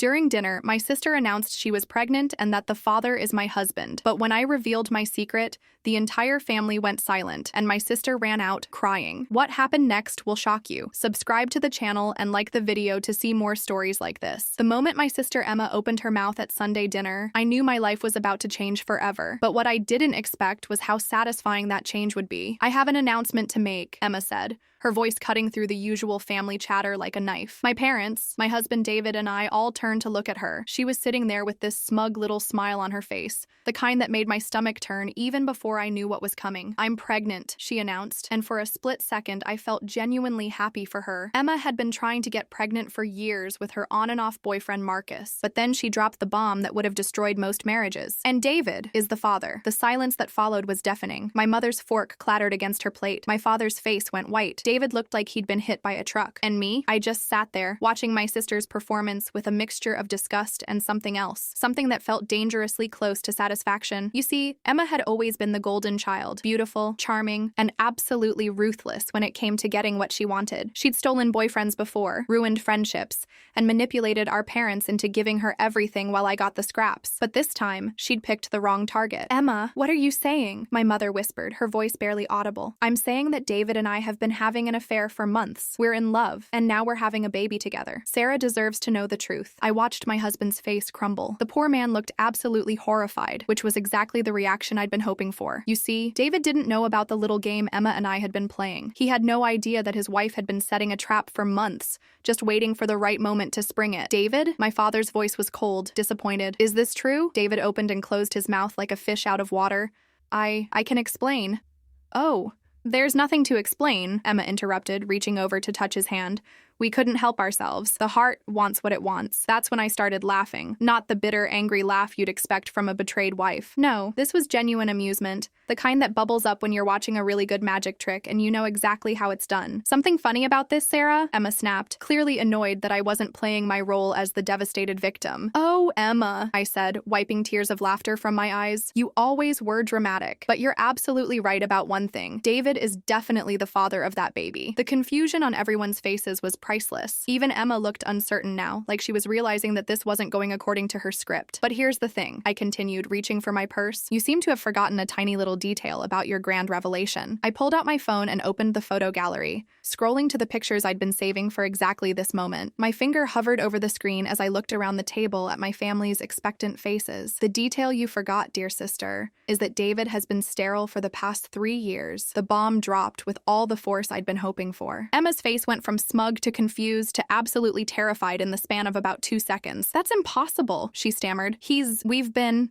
During dinner, my sister announced she was pregnant and that the father is my husband. But when I revealed my secret, the entire family went silent, and my sister ran out, crying. What happened next will shock you. Subscribe to the channel and like the video to see more stories like this. The moment my sister Emma opened her mouth at Sunday dinner, I knew my life was about to change forever. But what I didn't expect was how satisfying that change would be. I have an announcement to make, Emma said, her voice cutting through the usual family chatter like a knife. My parents, my husband David, and I all turned to look at her. She was sitting there with this smug little smile on her face, the kind that made my stomach turn even before I knew what was coming. I'm pregnant, she announced, and for a split second I felt genuinely happy for her. Emma had been trying to get pregnant for years with her on and off boyfriend Marcus, but then she dropped the bomb that would have destroyed most marriages. And David is the father. The silence that followed was deafening. My mother's fork clattered against her plate. My father's face went white. David looked like he'd been hit by a truck. And me? I just sat there, watching my sister's performance with a mixture of disgust and something else. Something that felt dangerously close to satisfaction. You see, Emma had always been the golden child. Beautiful, charming, and absolutely ruthless when it came to getting what she wanted. She'd stolen boyfriends before, ruined friendships, and manipulated our parents into giving her everything while I got the scraps. But this time, she'd picked the wrong target. Emma, what are you saying? My mother whispered, her voice barely audible. I'm saying that David and I have been having an affair for months. We're in love, and now we're having a baby together. Sarah deserves to know the truth. I watched my husband's face crumble. The poor man looked absolutely horrified, which was exactly the reaction I'd been hoping for. You see, David didn't know about the little game Emma and I had been playing. He had no idea that his wife had been setting a trap for months, just waiting for the right moment to spring it. David? My father's voice was cold, disappointed. Is this true? David opened and closed his mouth like a fish out of water. I can explain. Oh. There's nothing to explain, Emma interrupted, reaching over to touch his hand. We couldn't help ourselves. The heart wants what it wants. That's when I started laughing. Not the bitter, angry laugh you'd expect from a betrayed wife. No, this was genuine amusement. The kind that bubbles up when you're watching a really good magic trick and you know exactly how it's done. Something funny about this, Sarah? Emma snapped, clearly annoyed that I wasn't playing my role as the devastated victim. Oh, Emma, I said, wiping tears of laughter from my eyes. You always were dramatic. But you're absolutely right about one thing. David is definitely the father of that baby. The confusion on everyone's faces was priceless. Even Emma looked uncertain now, like she was realizing that this wasn't going according to her script. But here's the thing, I continued, reaching for my purse. You seem to have forgotten a tiny little detail about your grand revelation. I pulled out my phone and opened the photo gallery, scrolling to the pictures I'd been saving for exactly this moment. My finger hovered over the screen as I looked around the table at my family's expectant faces. The detail you forgot, dear sister, is that David has been sterile for the past 3 years. The bomb dropped with all the force I'd been hoping for. Emma's face went from smug to confused to absolutely terrified in the span of about 2 seconds. That's impossible, she stammered.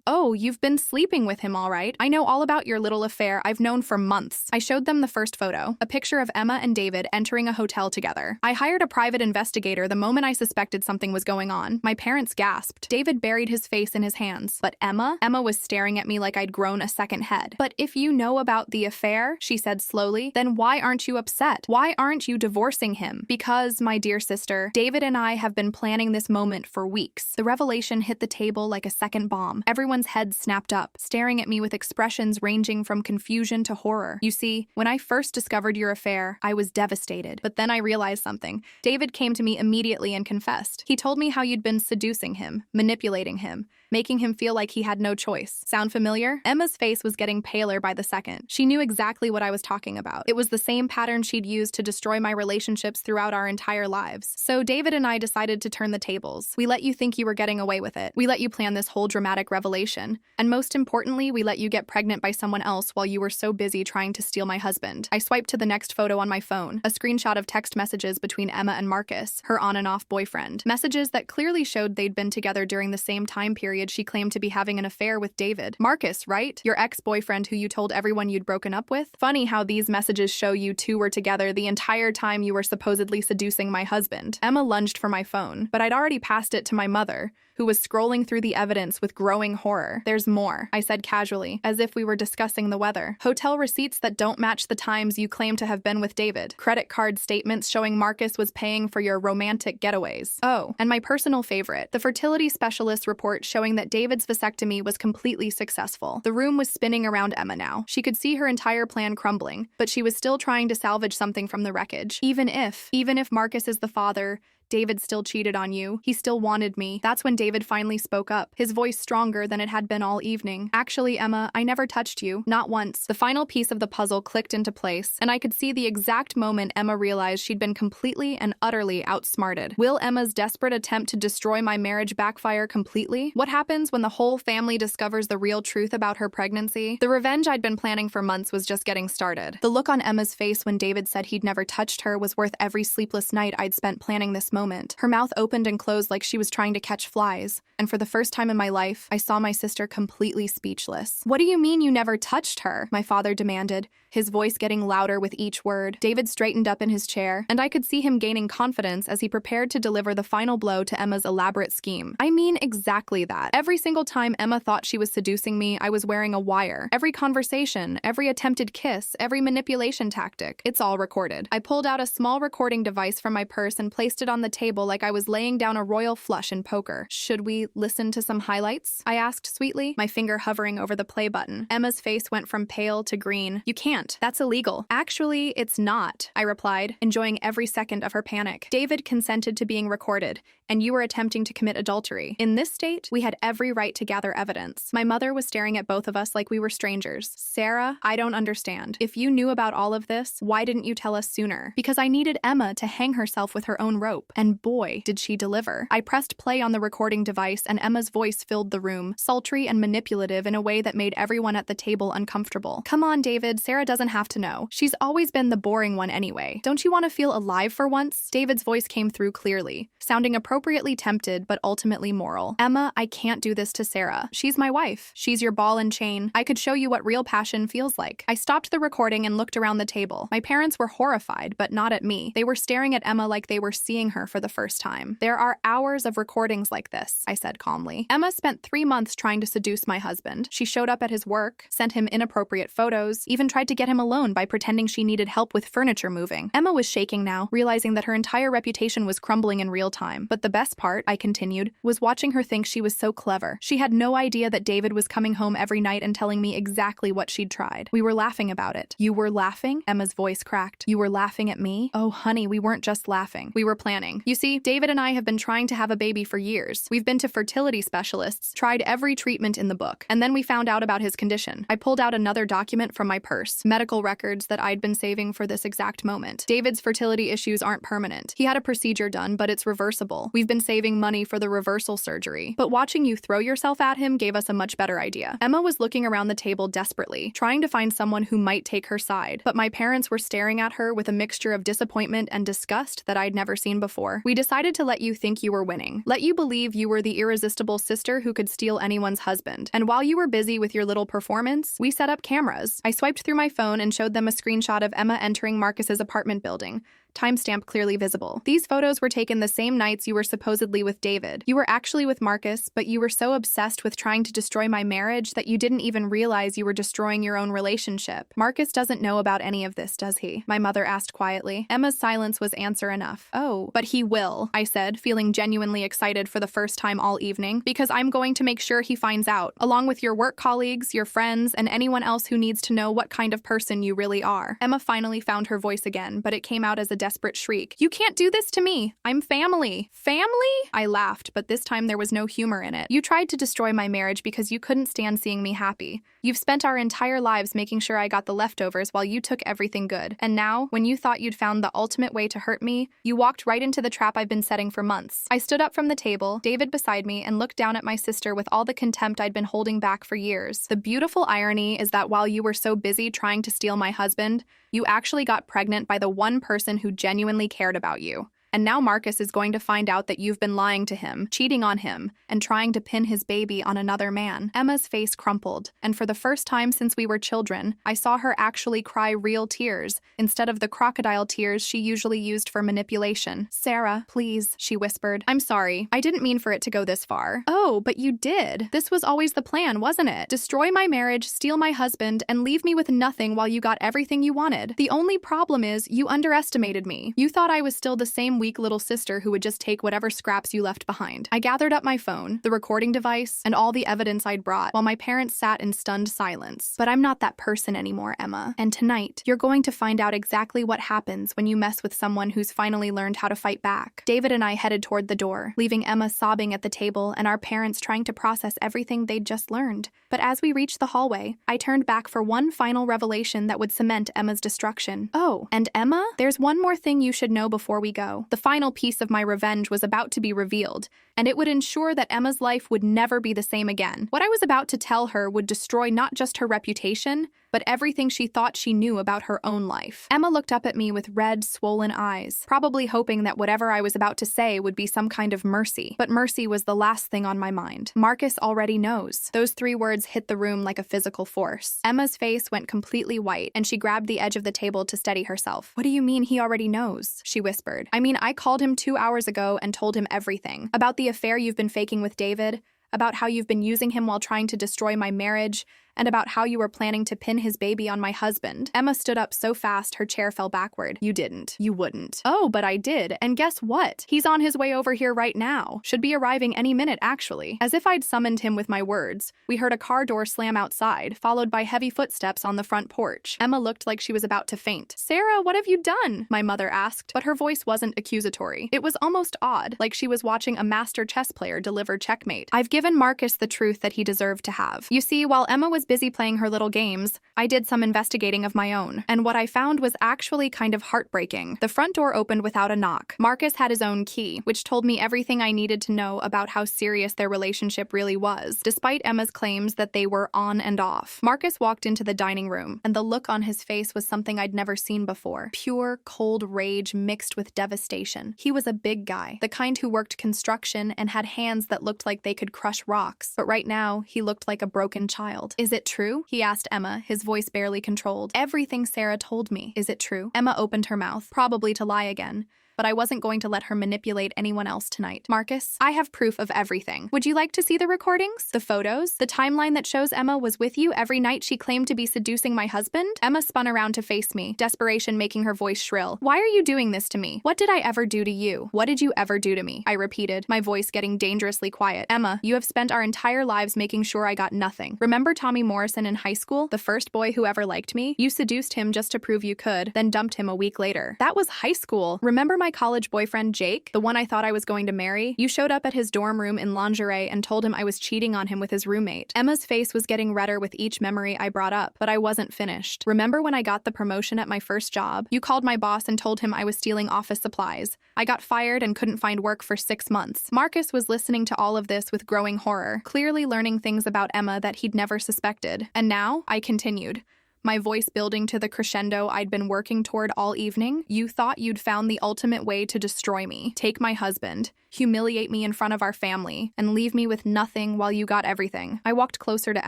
Oh, you've been sleeping with him, all right. I know all about your little affair. I've known for months. I showed them the first photo, a picture of Emma and David entering a hotel together. I hired a private investigator the moment I suspected something was going on. My parents gasped. David buried his face in his hands. But Emma? Emma was staring at me like I'd grown a second head. But if you know about the affair, she said slowly, then why aren't you upset? Why aren't you divorcing him? Because, my dear sister, David and I have been planning this moment for weeks. The revelation hit the table like a second bomb. Everyone's heads snapped up, staring at me with expressions ranging from confusion to horror. You see, when I first discovered your affair, I was devastated. But then I realized something. David came to me immediately and confessed. He told me how you'd been seducing him, manipulating him, making him feel like he had no choice. Sound familiar? Emma's face was getting paler by the second. She knew exactly what I was talking about. It was the same pattern she'd used to destroy my relationships throughout our entire lives. So David and I decided to turn the tables. We let you think you were getting away with it. We let you plan this whole dramatic revelation. And most importantly, we let you get pregnant by someone else while you were so busy trying to steal my husband. I swiped to the next photo on my phone, a screenshot of text messages between Emma and Marcus, her on and off boyfriend. Messages that clearly showed they'd been together during the same time period she claimed to be having an affair with David. Marcus, right? Your ex-boyfriend who you told everyone you'd broken up with? Funny how these messages show you two were together the entire time you were supposedly seducing my husband. Emma lunged for my phone, but I'd already passed it to my mother, who was scrolling through the evidence with growing horror. There's more, I said casually, as if we were discussing the weather. Hotel receipts that don't match the times you claim to have been with David. Credit card statements showing Marcus was paying for your romantic getaways. Oh, and my personal favorite, the fertility specialist report showing that David's vasectomy was completely successful. The room was spinning around Emma now. She could see her entire plan crumbling, but she was still trying to salvage something from the wreckage. Even if Marcus is the father, David still cheated on you. He still wanted me. That's when David finally spoke up, his voice stronger than it had been all evening. Actually, Emma, I never touched you. Not once. The final piece of the puzzle clicked into place, and I could see the exact moment Emma realized she'd been completely and utterly outsmarted. Will Emma's desperate attempt to destroy my marriage backfire completely? What happens when the whole family discovers the real truth about her pregnancy? The revenge I'd been planning for months was just getting started. The look on Emma's face when David said he'd never touched her was worth every sleepless night I'd spent planning this moment. Her mouth opened and closed like she was trying to catch flies, and for the first time in my life, I saw my sister completely speechless. What do you mean you never touched her? My father demanded, his voice getting louder with each word. David straightened up in his chair, and I could see him gaining confidence as he prepared to deliver the final blow to Emma's elaborate scheme. I mean exactly that. Every single time Emma thought she was seducing me, I was wearing a wire. Every conversation, every attempted kiss, every manipulation tactic. It's all recorded. I pulled out a small recording device from my purse and placed it on the table like I was laying down a royal flush in poker. Should we listen to some highlights? I asked sweetly, my finger hovering over the play button. Emma's face went from pale to green. You can't. That's illegal. Actually, it's not, I replied, enjoying every second of her panic. David consented to being recorded, and you were attempting to commit adultery. In this state, we had every right to gather evidence. My mother was staring at both of us like we were strangers. Sarah, I don't understand. If you knew about all of this, why didn't you tell us sooner? Because I needed Emma to hang herself with her own rope. And boy, did she deliver. I pressed play on the recording device, and Emma's voice filled the room, sultry and manipulative in a way that made everyone at the table uncomfortable. Come on, David, Sarah doesn't have to know. She's always been the boring one anyway. Don't you want to feel alive for once? David's voice came through clearly, sounding appropriately tempted but ultimately moral. Emma, I can't do this to Sarah. She's my wife. She's your ball and chain. I could show you what real passion feels like. I stopped the recording and looked around the table. My parents were horrified, but not at me. They were staring at Emma like they were seeing her for the first time. There are hours of recordings like this, I said calmly. Emma spent 3 months trying to seduce my husband. She showed up at his work, sent him inappropriate photos, even tried to get him alone by pretending she needed help with furniture moving. Emma was shaking now, realizing that her entire reputation was crumbling in real time. But the best part, I continued, was watching her think she was so clever. She had no idea that David was coming home every night and telling me exactly what she'd tried. We were laughing about it. You were laughing? Emma's voice cracked. You were laughing at me? Oh, honey, we weren't just laughing. We were planning. You see, David and I have been trying to have a baby for years. We've been to fertility specialists, tried every treatment in the book, and then we found out about his condition. I pulled out another document from my purse, medical records that I'd been saving for this exact moment. David's fertility issues aren't permanent. He had a procedure done, but it's reversible. We've been saving money for the reversal surgery. But watching you throw yourself at him gave us a much better idea. Emma was looking around the table desperately, trying to find someone who might take her side. But my parents were staring at her with a mixture of disappointment and disgust that I'd never seen before. We decided to let you think you were winning. Let you believe you were the irresistible sister who could steal anyone's husband. And while you were busy with your little performance, we set up cameras. I swiped through my phone and showed them a screenshot of Emma entering Marcus's apartment building, timestamp clearly visible. These photos were taken the same nights you were supposedly with David. You were actually with Marcus, but you were so obsessed with trying to destroy my marriage that you didn't even realize you were destroying your own relationship. Marcus doesn't know about any of this, does he? My mother asked quietly. Emma's silence was answer enough. Oh, but he will, I said, feeling genuinely excited for the first time all evening, because I'm going to make sure he finds out, along with your work colleagues, your friends, and anyone else who needs to know what kind of person you really are. Emma finally found her voice again, but it came out as a desperate shriek. You can't do this to me. I'm family. Family? I laughed, but this time there was no humor in it. You tried to destroy my marriage because you couldn't stand seeing me happy. You've spent our entire lives making sure I got the leftovers while you took everything good. And now, when you thought you'd found the ultimate way to hurt me, you walked right into the trap I've been setting for months. I stood up from the table, David beside me, and looked down at my sister with all the contempt I'd been holding back for years. The beautiful irony is that while you were so busy trying to steal my husband, you actually got pregnant by the one person who genuinely cared about you. And now Marcus is going to find out that you've been lying to him, cheating on him, and trying to pin his baby on another man. Emma's face crumpled, and for the first time since we were children, I saw her actually cry real tears, instead of the crocodile tears she usually used for manipulation. Sarah, please, she whispered. I'm sorry. I didn't mean for it to go this far. Oh, but you did. This was always the plan, wasn't it? Destroy my marriage, steal my husband, and leave me with nothing while you got everything you wanted. The only problem is you underestimated me. You thought I was still the same some weak little sister who would just take whatever scraps you left behind. I gathered up my phone, the recording device, and all the evidence I'd brought while my parents sat in stunned silence. But I'm not that person anymore, Emma. And tonight, you're going to find out exactly what happens when you mess with someone who's finally learned how to fight back. David and I headed toward the door, leaving Emma sobbing at the table and our parents trying to process everything they'd just learned. But as we reached the hallway, I turned back for one final revelation that would cement Emma's destruction. Oh, and Emma, there's one more thing you should know before we go. The final piece of my revenge was about to be revealed, and it would ensure that Emma's life would never be the same again. What I was about to tell her would destroy not just her reputation, but everything she thought she knew about her own life. Emma looked up at me with red, swollen eyes, probably hoping that whatever I was about to say would be some kind of mercy. But mercy was the last thing on my mind. Marcus already knows. Those 3 words hit the room like a physical force. Emma's face went completely white, and she grabbed the edge of the table to steady herself. What do you mean he already knows? She whispered. I mean, I called him 2 hours ago and told him everything. About the affair you've been faking with David, about how you've been using him while trying to destroy my marriage, and about how you were planning to pin his baby on my husband. Emma stood up so fast her chair fell backward. You didn't. You wouldn't. Oh, but I did. And guess what? He's on his way over here right now. Should be arriving any minute, actually. As if I'd summoned him with my words, we heard a car door slam outside, followed by heavy footsteps on the front porch. Emma looked like she was about to faint. Sarah, what have you done? My mother asked, but her voice wasn't accusatory. It was almost odd, like she was watching a master chess player deliver checkmate. I've given Marcus the truth that he deserved to have. You see, while Emma was busy playing her little games, I did some investigating of my own, and what I found was actually kind of heartbreaking. The front door opened without a knock. Marcus had his own key, which told me everything I needed to know about how serious their relationship really was, despite Emma's claims that they were on and off. Marcus walked into the dining room, and the look on his face was something I'd never seen before. Pure, cold rage mixed with devastation. He was a big guy, the kind who worked construction and had hands that looked like they could crush rocks, but right now, he looked like a broken child. Is it true? He asked Emma, his voice barely controlled. Everything Sarah told me. Is it true? Emma opened her mouth, probably to lie again. But I wasn't going to let her manipulate anyone else tonight. Marcus, I have proof of everything. Would you like to see the recordings? The photos? The timeline that shows Emma was with you every night she claimed to be seducing my husband? Emma spun around to face me, desperation making her voice shrill. Why are you doing this to me? What did I ever do to you? What did you ever do to me? I repeated, my voice getting dangerously quiet. Emma, you have spent our entire lives making sure I got nothing. Remember Tommy Morrison in high school? The first boy who ever liked me? You seduced him just to prove you could, then dumped him a week later. That was high school. Remember my college boyfriend Jake, the one I thought I was going to marry? You showed up at his dorm room in lingerie and told him I was cheating on him with his roommate. Emma's face was getting redder with each memory I brought up, but I wasn't finished. Remember when I got the promotion at my first job? You called my boss and told him I was stealing office supplies. I got fired and couldn't find work for 6 months. Marcus was listening to all of this with growing horror, clearly learning things about Emma that he'd never suspected. And now, I continued, my voice building to the crescendo I'd been working toward all evening. You thought you'd found the ultimate way to destroy me, take my husband, humiliate me in front of our family, and leave me with nothing while you got everything. I walked closer to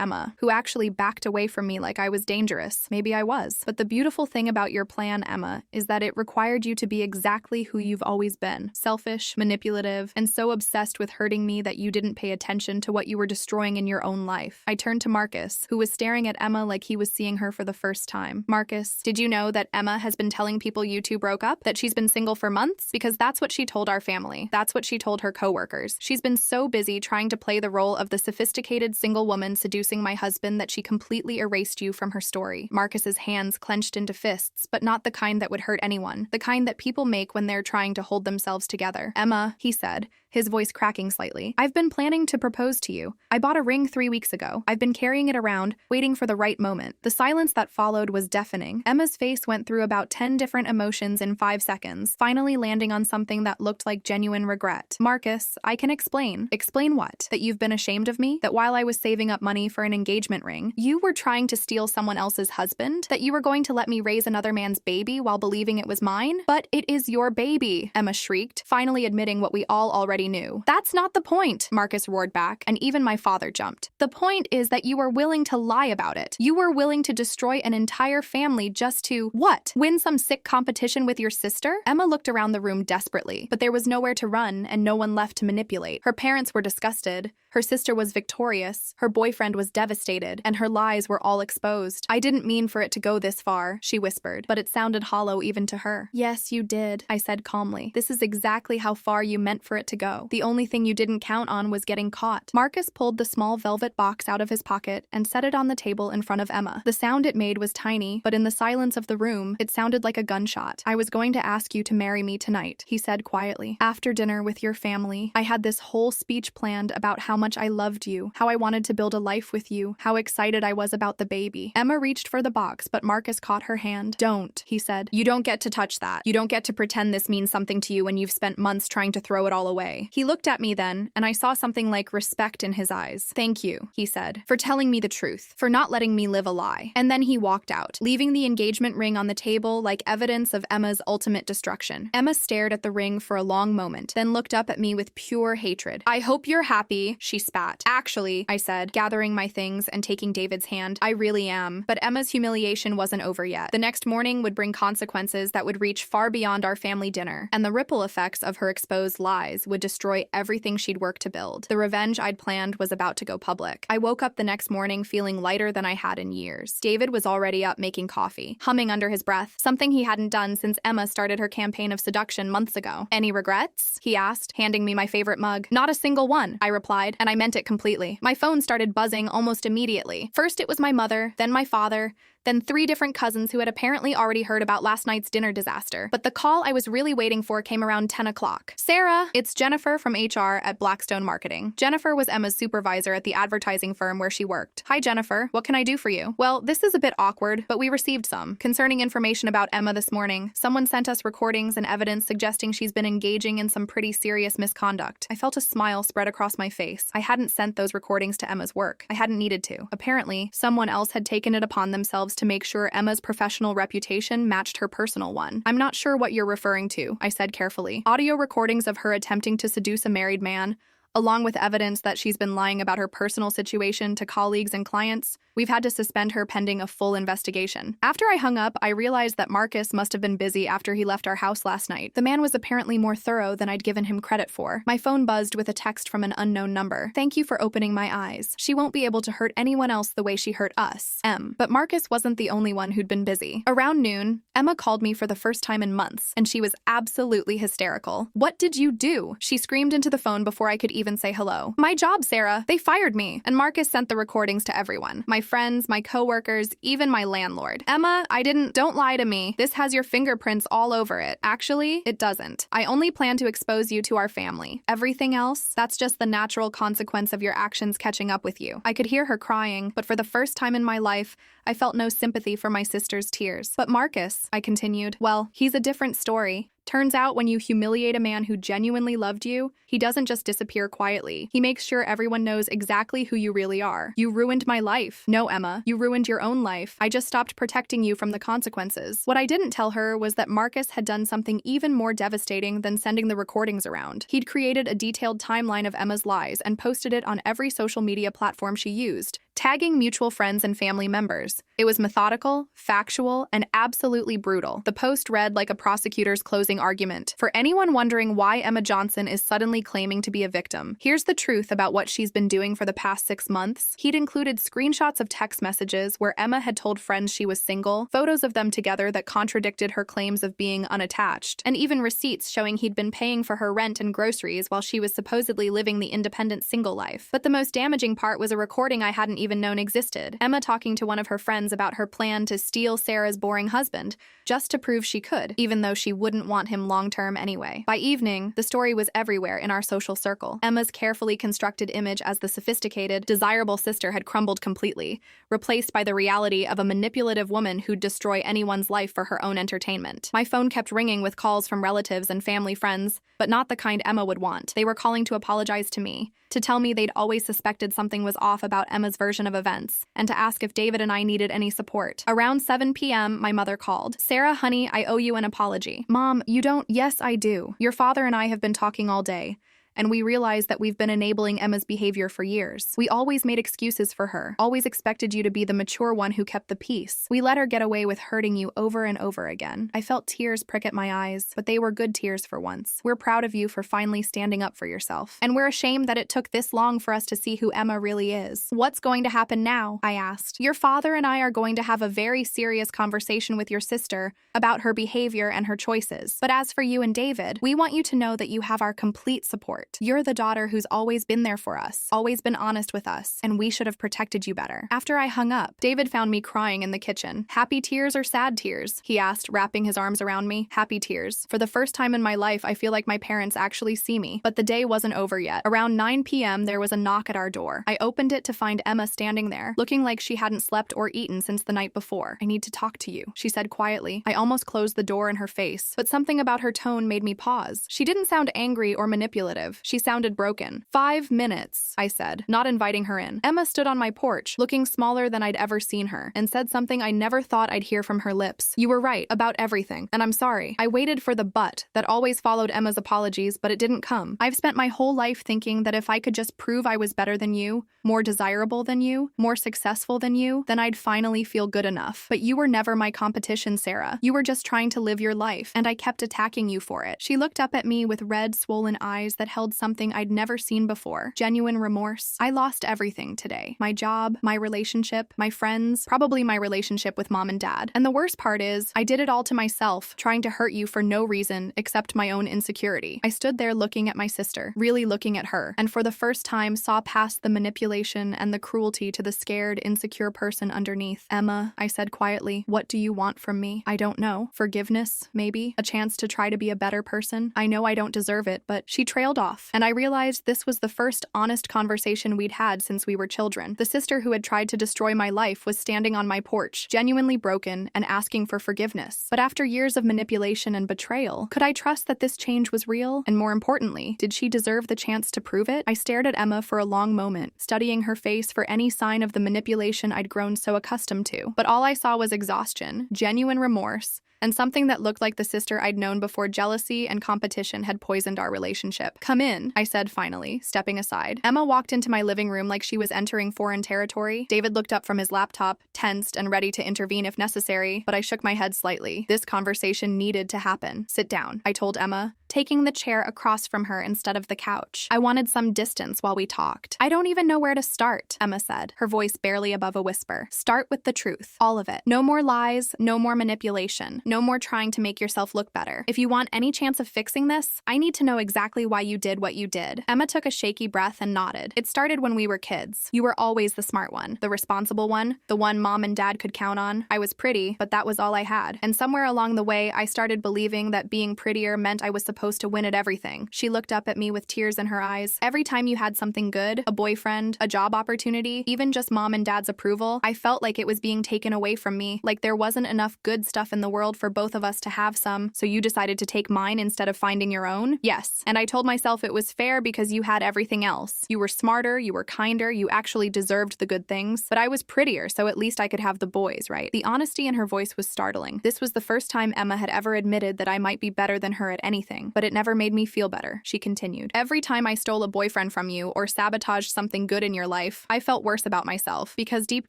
Emma, who actually backed away from me like I was dangerous. Maybe I was. But the beautiful thing about your plan, Emma, is that it required you to be exactly who you've always been. Selfish, manipulative, and so obsessed with hurting me that you didn't pay attention to what you were destroying in your own life. I turned to Marcus, who was staring at Emma like he was seeing her for the first time. Marcus, did you know that Emma has been telling people you two broke up? That she's been single for months? Because that's what she told our family. That's what she told her coworkers. She's been so busy trying to play the role of the sophisticated single woman seducing my husband that she completely erased you from her story. Marcus's hands clenched into fists, but not the kind that would hurt anyone. The kind that people make when they're trying to hold themselves together. Emma, he said, his voice cracking slightly. I've been planning to propose to you. I bought a ring 3 weeks ago. I've been carrying it around, waiting for the right moment. The silence that followed was deafening. Emma's face went through about 10 different emotions in 5 seconds, finally landing on something that looked like genuine regret. Marcus, I can explain. Explain what? That you've been ashamed of me? That while I was saving up money for an engagement ring, you were trying to steal someone else's husband? That you were going to let me raise another man's baby while believing it was mine? But it is your baby, Emma shrieked, finally admitting what we all already knew. That's not the point, Marcus roared back, and even my father jumped. The point is that you were willing to lie about it. You were willing to destroy an entire family just to, what? Win some sick competition with your sister? Emma looked around the room desperately, but there was nowhere to run, and no one left to manipulate. Her parents were disgusted. Her sister was victorious, her boyfriend was devastated, and her lies were all exposed. I didn't mean for it to go this far, she whispered, but it sounded hollow even to her. Yes, you did, I said calmly. This is exactly how far you meant for it to go. The only thing you didn't count on was getting caught. Marcus pulled the small velvet box out of his pocket and set it on the table in front of Emma. The sound it made was tiny, but in the silence of the room, it sounded like a gunshot. I was going to ask you to marry me tonight, he said quietly. After dinner with your family, I had this whole speech planned about how much I loved you, how I wanted to build a life with you, how excited I was about the baby. Emma reached for the box, but Marcus caught her hand. Don't, he said. You don't get to touch that. You don't get to pretend this means something to you when you've spent months trying to throw it all away. He looked at me then, and I saw something like respect in his eyes. Thank you, he said, for telling me the truth, for not letting me live a lie. And then he walked out, leaving the engagement ring on the table like evidence of Emma's ultimate destruction. Emma stared at the ring for a long moment, then looked up at me with pure hatred. I hope you're happy, she spat. Actually, I said, gathering my things and taking David's hand, I really am. But Emma's humiliation wasn't over yet. The next morning would bring consequences that would reach far beyond our family dinner, and the ripple effects of her exposed lies would destroy everything she'd worked to build. The revenge I'd planned was about to go public. I woke up the next morning feeling lighter than I had in years. David was already up making coffee, humming under his breath, something he hadn't done since Emma started her campaign of seduction months ago. Any regrets? He asked, handing me my favorite mug. Not a single one, I replied, and I meant it completely. My phone started buzzing almost immediately. First it was my mother, then my father, then 3 different cousins who had apparently already heard about last night's dinner disaster. But the call I was really waiting for came around 10 o'clock. Sarah, it's Jennifer from HR at Blackstone Marketing. Jennifer was Emma's supervisor at the advertising firm where she worked. Hi, Jennifer. What can I do for you? Well, this is a bit awkward, but we received some. Concerning information about Emma this morning, someone sent us recordings and evidence suggesting she's been engaging in some pretty serious misconduct. I felt a smile spread across my face. I hadn't sent those recordings to Emma's work. I hadn't needed to. Apparently, someone else had taken it upon themselves to make sure Emma's professional reputation matched her personal one. I'm not sure what you're referring to, I said carefully. Audio recordings of her attempting to seduce a married man, along with evidence that she's been lying about her personal situation to colleagues and clients. We've had to suspend her pending a full investigation. After I hung up, I realized that Marcus must have been busy after he left our house last night. The man was apparently more thorough than I'd given him credit for. My phone buzzed with a text from an unknown number. Thank you for opening my eyes. She won't be able to hurt anyone else the way she hurt us. M. But Marcus wasn't the only one who'd been busy. Around noon, Emma called me for the first time in months, and she was absolutely hysterical. What did you do? She screamed into the phone before I could even say hello. My job, Sarah. They fired me. And Marcus sent the recordings to everyone. My friends, my coworkers, even my landlord. Emma, don't lie to me. This has your fingerprints all over it. Actually, it doesn't. I only plan to expose you to our family. Everything else, that's just the natural consequence of your actions catching up with you. I could hear her crying, but for the first time in my life, I felt no sympathy for my sister's tears. But Marcus, I continued, well, he's a different story. Turns out when you humiliate a man who genuinely loved you, he doesn't just disappear quietly. He makes sure everyone knows exactly who you really are. You ruined my life. No, Emma, you ruined your own life. I just stopped protecting you from the consequences. What I didn't tell her was that Marcus had done something even more devastating than sending the recordings around. He'd created a detailed timeline of Emma's lies and posted it on every social media platform she used, tagging mutual friends and family members. It was methodical, factual, and absolutely brutal. The post read like a prosecutor's closing argument. For anyone wondering why Emma Johnson is suddenly claiming to be a victim, here's the truth about what she's been doing for the past 6 months. He'd included screenshots of text messages where Emma had told friends she was single, photos of them together that contradicted her claims of being unattached, and even receipts showing he'd been paying for her rent and groceries while she was supposedly living the independent single life. But the most damaging part was a recording I hadn't even known existed. Emma talking to one of her friends about her plan to steal Sarah's boring husband, just to prove she could, even though she wouldn't want him long-term anyway. By evening, the story was everywhere in our social circle. Emma's carefully constructed image as the sophisticated, desirable sister had crumbled completely, replaced by the reality of a manipulative woman who'd destroy anyone's life for her own entertainment. My phone kept ringing with calls from relatives and family friends, but not the kind Emma would want. They were calling to apologize to me, to tell me they'd always suspected something was off about Emma's version of events, and to ask if David and I needed any support. Around 7 p.m., my mother called. Sarah, honey, I owe you an apology. Mom, you don't? Yes, I do. Your father and I have been talking all day, and we realize that we've been enabling Emma's behavior for years. We always made excuses for her, always expected you to be the mature one who kept the peace. We let her get away with hurting you over and over again. I felt tears prick at my eyes, but they were good tears for once. We're proud of you for finally standing up for yourself. And we're ashamed that it took this long for us to see who Emma really is. What's going to happen now? I asked. Your father and I are going to have a very serious conversation with your sister about her behavior and her choices. But as for you and David, we want you to know that you have our complete support. You're the daughter who's always been there for us, always been honest with us, and we should have protected you better. After I hung up, David found me crying in the kitchen. Happy tears or sad tears? He asked, wrapping his arms around me. Happy tears. For the first time in my life, I feel like my parents actually see me. But the day wasn't over yet. Around 9 p.m., there was a knock at our door. I opened it to find Emma standing there, looking like she hadn't slept or eaten since the night before. I need to talk to you, she said quietly. I almost closed the door in her face, but something about her tone made me pause. She didn't sound angry or manipulative. She sounded broken. 5 minutes, I said, not inviting her in. Emma stood on my porch, looking smaller than I'd ever seen her, and said something I never thought I'd hear from her lips. You were right about everything, and I'm sorry. I waited for the but that always followed Emma's apologies, but it didn't come. I've spent my whole life thinking that if I could just prove I was better than you, more desirable than you, more successful than you, then I'd finally feel good enough. But you were never my competition, Sarah. You were just trying to live your life, and I kept attacking you for it. She looked up at me with red, swollen eyes that held something I'd never seen before. Genuine remorse. I lost everything today. My job, my relationship, my friends, probably my relationship with mom and dad. And the worst part is, I did it all to myself, trying to hurt you for no reason except my own insecurity. I stood there looking at my sister, really looking at her, and for the first time saw past the manipulation and the cruelty to the scared, insecure person underneath. Emma, I said quietly, what do you want from me? I don't know. Forgiveness, maybe? A chance to try to be a better person? I know I don't deserve it, but she trailed off, and I realized this was the first honest conversation we'd had since we were children. The sister who had tried to destroy my life was standing on my porch, genuinely broken and asking for forgiveness. But after years of manipulation and betrayal, could I trust that this change was real? And more importantly, did she deserve the chance to prove it? I stared at Emma for a long moment, studying her face for any sign of the manipulation I'd grown so accustomed to. But all I saw was exhaustion, genuine remorse, and something that looked like the sister I'd known before jealousy and competition had poisoned our relationship. Come in, I said finally, stepping aside. Emma walked into my living room like she was entering foreign territory. David looked up from his laptop, tensed and ready to intervene if necessary, but I shook my head slightly. This conversation needed to happen. Sit down, I told Emma, taking the chair across from her instead of the couch. I wanted some distance while we talked. I don't even know where to start, Emma said, her voice barely above a whisper. Start with the truth. All of it. No more lies, no more manipulation. No more trying to make yourself look better. If you want any chance of fixing this, I need to know exactly why you did what you did. Emma took a shaky breath and nodded. It started when we were kids. You were always the smart one, the responsible one, the one mom and dad could count on. I was pretty, but that was all I had. And somewhere along the way, I started believing that being prettier meant I was supposed to win at everything. She looked up at me with tears in her eyes. Every time you had something good, a boyfriend, a job opportunity, even just mom and dad's approval, I felt like it was being taken away from me, like there wasn't enough good stuff in the world for both of us to have some, so you decided to take mine instead of finding your own? Yes. And I told myself it was fair because you had everything else. You were smarter, you were kinder, you actually deserved the good things. But I was prettier, so at least I could have the boys, right? The honesty in her voice was startling. This was the first time Emma had ever admitted that I might be better than her at anything, but it never made me feel better, she continued. Every time I stole a boyfriend from you or sabotaged something good in your life, I felt worse about myself, because deep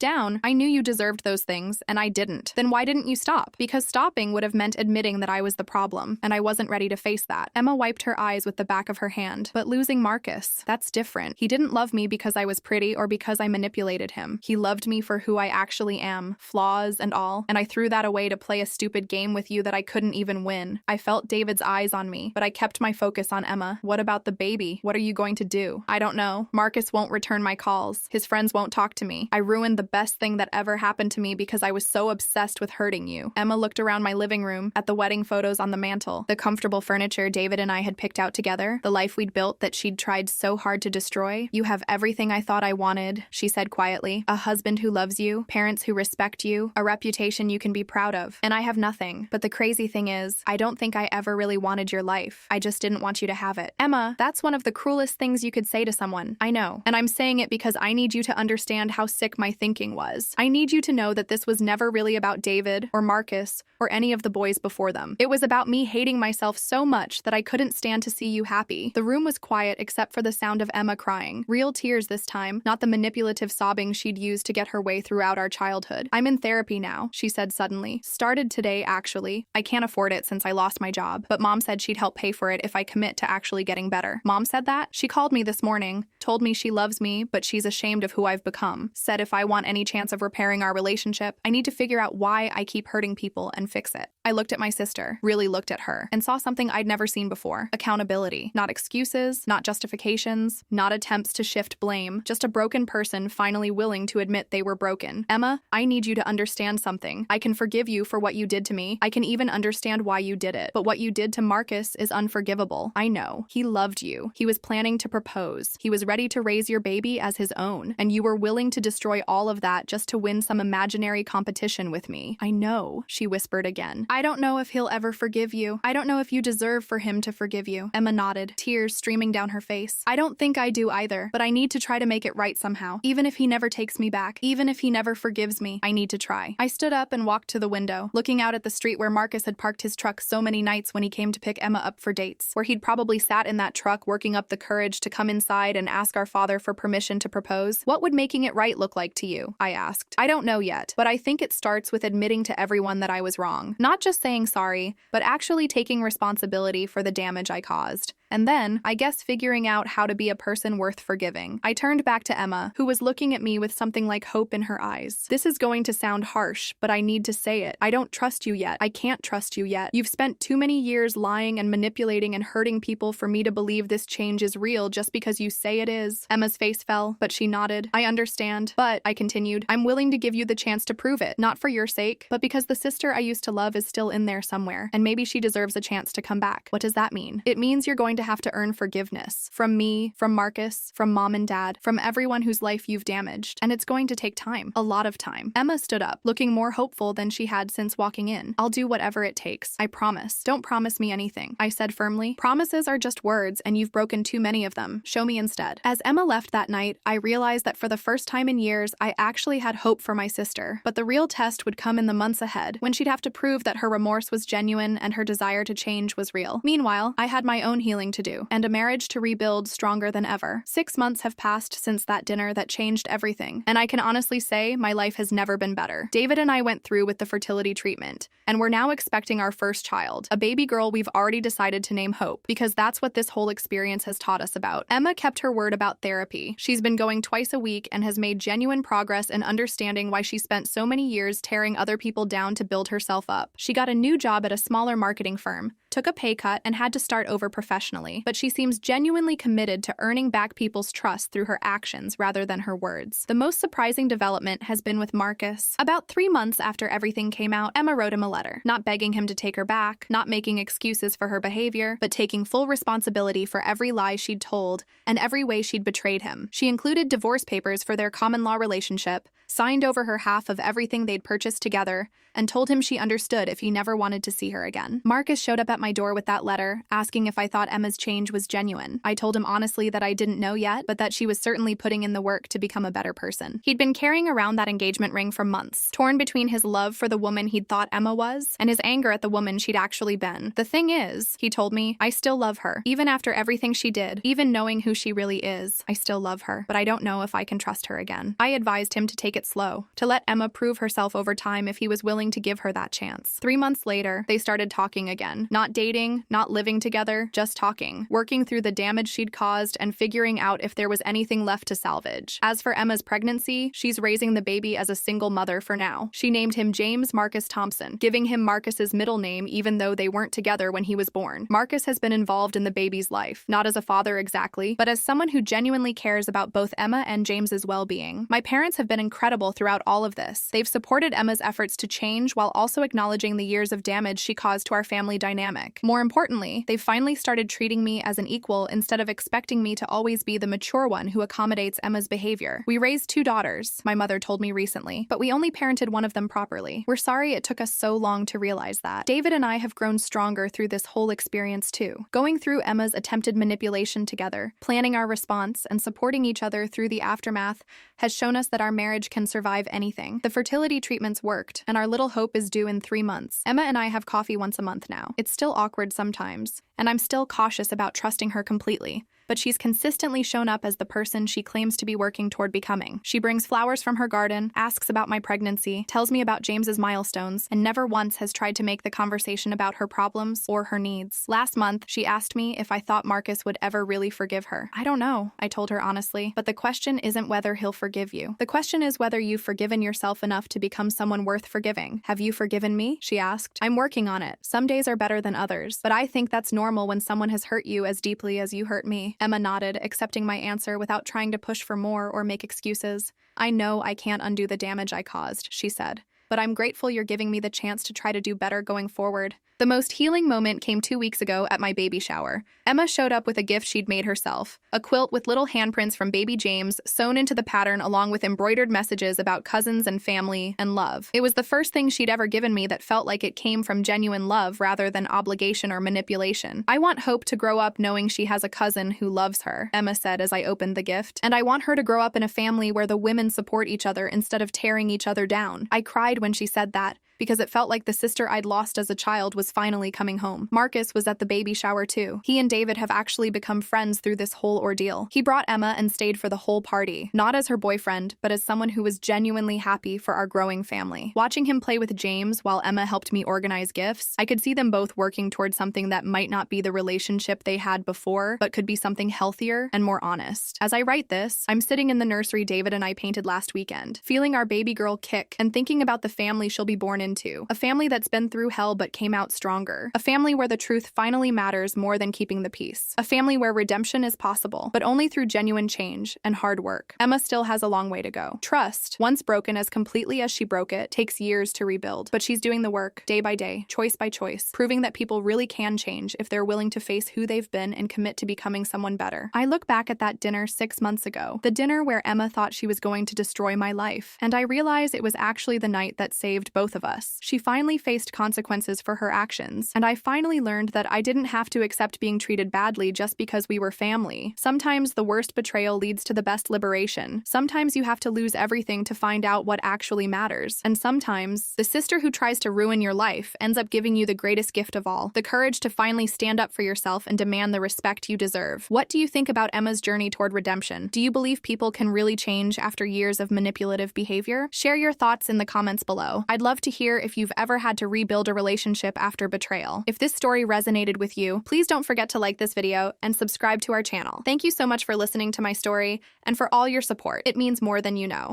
down, I knew you deserved those things, and I didn't. Then why didn't you stop? Because stopping would have meant admitting that I was the problem, and I wasn't ready to face that. Emma wiped her eyes with the back of her hand. But losing Marcus, that's different. He didn't love me because I was pretty or because I manipulated him. He loved me for who I actually am, flaws and all, and I threw that away to play a stupid game with you that I couldn't even win. I felt David's eyes on me, but I kept my focus on Emma. What about the baby? What are you going to do? I don't know. Marcus won't return my calls. His friends won't talk to me. I ruined the best thing that ever happened to me because I was so obsessed with hurting you. Emma looked around my living room, at the wedding photos on the mantle, the comfortable furniture David and I had picked out together, the life we'd built that she'd tried so hard to destroy. You have everything I thought I wanted, she said quietly. A husband who loves you, parents who respect you, a reputation you can be proud of. And I have nothing. But the crazy thing is, I don't think I ever really wanted your life. life. I just didn't want you to have it. Emma, that's one of the cruelest things you could say to someone. I know. And I'm saying it because I need you to understand how sick my thinking was. I need you to know that this was never really about David or Marcus or any of the boys before them. It was about me hating myself so much that I couldn't stand to see you happy. The room was quiet except for the sound of Emma crying. Real tears this time, not the manipulative sobbing she'd used to get her way throughout our childhood. I'm in therapy now, she said suddenly. Started today, actually. I can't afford it since I lost my job, but Mom said she'd help pay for it if I commit to actually getting better. Mom said that? She called me this morning, told me she loves me, but she's ashamed of who I've become. Said if I want any chance of repairing our relationship, I need to figure out why I keep hurting people and fix it. I looked at my sister, really looked at her, and saw something I'd never seen before. Accountability. Not excuses, not justifications, not attempts to shift blame, just a broken person finally willing to admit they were broken. Emma, I need you to understand something. I can forgive you for what you did to me. I can even understand why you did it. But what you did to Marcus is unforgivable. I know. He loved you. He was planning to propose. He was ready to raise your baby as his own. And you were willing to destroy all of that just to win some imaginary competition with me. I know, she whispered again. I don't know if he'll ever forgive you. I don't know if you deserve for him to forgive you. Emma nodded, tears streaming down her face. I don't think I do either, but I need to try to make it right somehow. Even if he never takes me back, even if he never forgives me, I need to try. I stood up and walked to the window, looking out at the street where Marcus had parked his truck so many nights when he came to pick Emma up for dates, where he'd probably sat in that truck working up the courage to come inside and ask our father for permission to propose. What would making it right look like to you? I asked. I don't know yet, but I think it starts with admitting to everyone that I was wrong. Not just saying sorry, but actually taking responsibility for the damage I caused. And then, I guess, figuring out how to be a person worth forgiving. I turned back to Emma, who was looking at me with something like hope in her eyes. This is going to sound harsh, but I need to say it. I don't trust you yet. I can't trust you yet. You've spent too many years lying and manipulating and hurting people for me to believe this change is real just because you say it is. Emma's face fell, but she nodded. I understand, but, I continued, I'm willing to give you the chance to prove it. Not for your sake, but because the sister I used to love is still in there somewhere, and maybe she deserves a chance to come back. What does that mean? It means you're going to have to earn forgiveness. From me, from Marcus, from Mom and Dad, from everyone whose life you've damaged. And it's going to take time. A lot of time. Emma stood up, looking more hopeful than she had since walking in. I'll do whatever it takes. I promise. Don't promise me anything, I said firmly. Promises are just words, and you've broken too many of them. Show me instead. As Emma left that night, I realized that for the first time in years, I actually had hope for my sister. But the real test would come in the months ahead, when she'd have to prove that her remorse was genuine and her desire to change was real. Meanwhile, I had my own healing to do, and a marriage to rebuild stronger than ever. 6 months have passed since that dinner that changed everything, and I can honestly say my life has never been better. David and I went through with the fertility treatment, and we're now expecting our first child, a baby girl we've already decided to name Hope, because that's what this whole experience has taught us about. Emma kept her word about therapy. She's been going twice a week and has made genuine progress in understanding why she spent so many years tearing other people down to build herself up. She got a new job at a smaller marketing firm, took a pay cut, and had to start over professionally, but she seems genuinely committed to earning back people's trust through her actions rather than her words. The most surprising development has been with Marcus. About 3 months after everything came out, Emma wrote him a letter, not begging him to take her back, not making excuses for her behavior, but taking full responsibility for every lie she'd told and every way she'd betrayed him. She included divorce papers for their common-law relationship, signed over her half of everything they'd purchased together, and told him she understood if he never wanted to see her again. Marcus showed up at my door with that letter, asking if I thought Emma's change was genuine. I told him honestly that I didn't know yet, but that she was certainly putting in the work to become a better person. He'd been carrying around that engagement ring for months, torn between his love for the woman he'd thought Emma was, and his anger at the woman she'd actually been. The thing is, he told me, I still love her. Even after everything she did, even knowing who she really is, I still love her, but I don't know if I can trust her again. I advised him to take it slow, to let Emma prove herself over time if he was willing to give her that chance. 3 months later, they started talking again. Not dating, not living together, just talking, working through the damage she'd caused and figuring out if there was anything left to salvage. As for Emma's pregnancy, she's raising the baby as a single mother for now. She named him James Marcus Thompson, giving him Marcus's middle name even though they weren't together when he was born. Marcus has been involved in the baby's life, not as a father exactly, but as someone who genuinely cares about both Emma and James's well-being. My parents have been incredible throughout all of this. They've supported Emma's efforts to change while also acknowledging the years of damage she caused to our family dynamic. dynamic. More importantly, they've finally started treating me as an equal instead of expecting me to always be the mature one who accommodates Emma's behavior. We raised 2 daughters, my mother told me recently, but we only parented one of them properly. We're sorry it took us so long to realize that. David and I have grown stronger through this whole experience too. Going through Emma's attempted manipulation together, planning our response, and supporting each other through the aftermath has shown us that our marriage can survive anything. The fertility treatments worked, and our little hope is due in 3 months. Emma and I have coffee once a month now. It's still awkward sometimes, and I'm still cautious about trusting her completely. But she's consistently shown up as the person she claims to be working toward becoming. She brings flowers from her garden, asks about my pregnancy, tells me about James's milestones, and never once has tried to make the conversation about her problems or her needs. Last month, she asked me if I thought Marcus would ever really forgive her. I don't know, I told her honestly, but the question isn't whether he'll forgive you. The question is whether you've forgiven yourself enough to become someone worth forgiving. Have you forgiven me? She asked. I'm working on it. Some days are better than others, but I think that's normal when someone has hurt you as deeply as you hurt me. Emma nodded, accepting my answer without trying to push for more or make excuses. I know I can't undo the damage I caused, she said, but I'm grateful you're giving me the chance to try to do better going forward. The most healing moment came 2 weeks ago at my baby shower. Emma showed up with a gift she'd made herself, a quilt with little handprints from baby James sewn into the pattern along with embroidered messages about cousins and family and love. It was the first thing she'd ever given me that felt like it came from genuine love rather than obligation or manipulation. I want Hope to grow up knowing she has a cousin who loves her, Emma said as I opened the gift. And I want her to grow up in a family where the women support each other instead of tearing each other down. I cried when she said that, because it felt like the sister I'd lost as a child was finally coming home. Marcus was at the baby shower too. He and David have actually become friends through this whole ordeal. He brought Emma and stayed for the whole party, not as her boyfriend, but as someone who was genuinely happy for our growing family. Watching him play with James while Emma helped me organize gifts, I could see them both working towards something that might not be the relationship they had before, but could be something healthier and more honest. As I write this, I'm sitting in the nursery David and I painted last weekend, feeling our baby girl kick and thinking about the family she'll be born into. A family that's been through hell but came out stronger. A family where the truth finally matters more than keeping the peace. A family where redemption is possible, but only through genuine change and hard work. Emma still has a long way to go. Trust, once broken as completely as she broke it, takes years to rebuild. But she's doing the work, day by day, choice by choice, proving that people really can change if they're willing to face who they've been and commit to becoming someone better. I look back at that dinner 6 months ago, the dinner where Emma thought she was going to destroy my life, and I realize it was actually the night that saved both of us. She finally faced consequences for her actions, and I finally learned that I didn't have to accept being treated badly just because we were family. Sometimes the worst betrayal leads to the best liberation. Sometimes you have to lose everything to find out what actually matters. And sometimes, the sister who tries to ruin your life ends up giving you the greatest gift of all, the courage to finally stand up for yourself and demand the respect you deserve. What do you think about Emma's journey toward redemption? Do you believe people can really change after years of manipulative behavior? Share your thoughts in the comments below. I'd love to hear if you've ever had to rebuild a relationship after betrayal. If this story resonated with you, please don't forget to like this video and subscribe to our channel. Thank you so much for listening to my story and for all your support. It means more than you know.